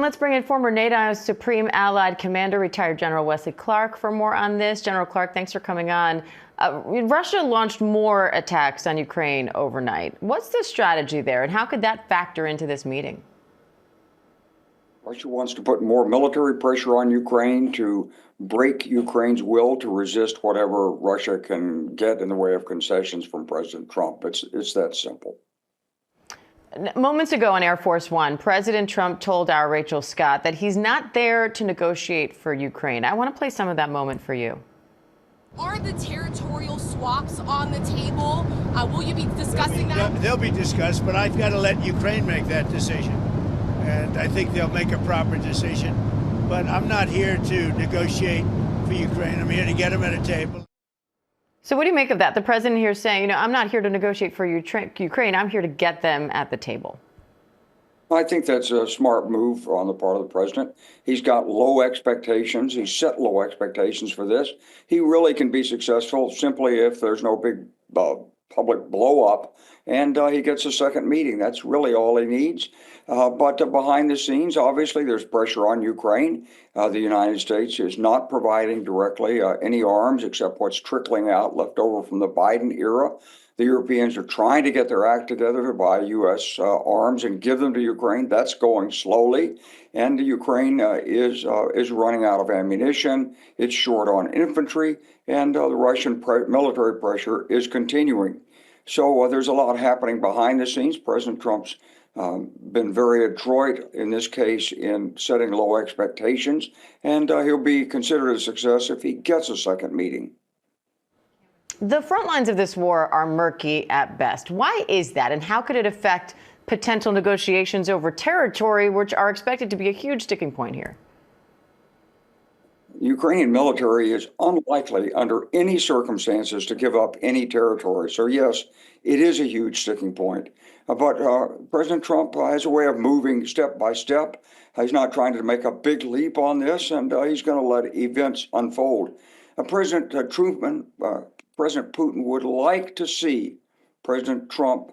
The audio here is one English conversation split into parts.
Let's bring in former NATO Supreme Allied Commander, retired General Wesley Clark, for more on this. General Clark, thanks for coming on. Russia launched more attacks on Ukraine overnight. What's the strategy there, and how could that factor into this meeting? Russia wants to put more military pressure on Ukraine to break Ukraine's will to resist whatever Russia can get in the way of concessions from President Trump. It's that simple. Moments ago on Air Force One, President Trump told our Rachel Scott that he's not there to negotiate for Ukraine. I want to play some of that moment for you. Are the territorial swaps on the table? Will you be discussing that? They'll be discussed, but I've got to let Ukraine make that decision. And I think they'll make a proper decision. But I'm not here to negotiate for Ukraine. I'm here to get them at a table. So what do you make of that? The president here saying, I'm not here to negotiate for Ukraine. I'm here to get them at the table. I think that's a smart move on the part of the president. He's got low expectations. He's set low expectations for this. He really can be successful simply if there's no big public blow up and he gets a second meeting. That's really all he needs. But behind the scenes, obviously, there's pressure on Ukraine. The United States is not providing directly any arms except what's trickling out left over from the Biden era. The Europeans are trying to get their act together to buy U.S. arms and give them to Ukraine. That's going slowly. And Ukraine is running out of ammunition. It's short on infantry. And the Russian military pressure is continuing. So there's a lot happening behind the scenes. President Trump's been very adroit in this case in setting low expectations. And he'll be considered a success if he gets a second meeting. The front lines of this war are murky at best. Why is that, and how could it affect potential negotiations over territory, which are expected to be a huge sticking point here? The Ukrainian military is unlikely under any circumstances to give up any territory. So yes, it is a huge sticking point. But President Trump has a way of moving step by step. He's not trying to make a big leap on this, and he's going to let events unfold. President Putin would like to see President Trump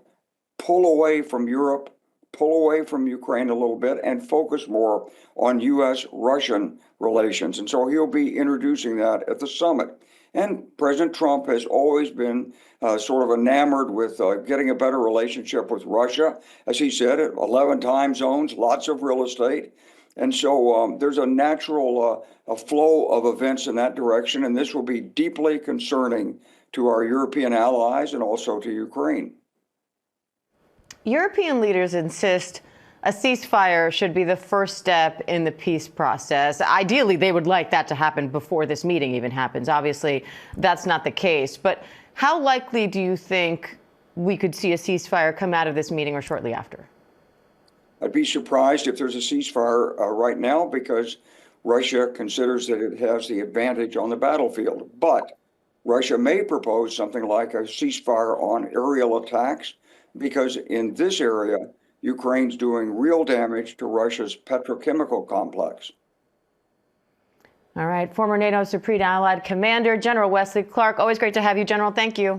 pull away from Europe, pull away from Ukraine a little bit, and focus more on U.S.-Russian relations. And so he'll be introducing that at the summit. And President Trump has always been sort of enamored with getting a better relationship with Russia. As he said, 11 time zones, lots of real estate. And so there's a natural flow of events in that direction, and this will be deeply concerning to our European allies and also to Ukraine. European leaders insist a ceasefire should be the first step in the peace process. Ideally, they would like that to happen before this meeting even happens. Obviously, that's not the case. But how likely do you think we could see a ceasefire come out of this meeting or shortly after? I'd be surprised if there's a ceasefire right now because Russia considers that it has the advantage on the battlefield. But Russia may propose something like a ceasefire on aerial attacks because in this area, Ukraine's doing real damage to Russia's petrochemical complex. All right. Former NATO Supreme Allied Commander, General Wesley Clark. Always great to have you, General. Thank you.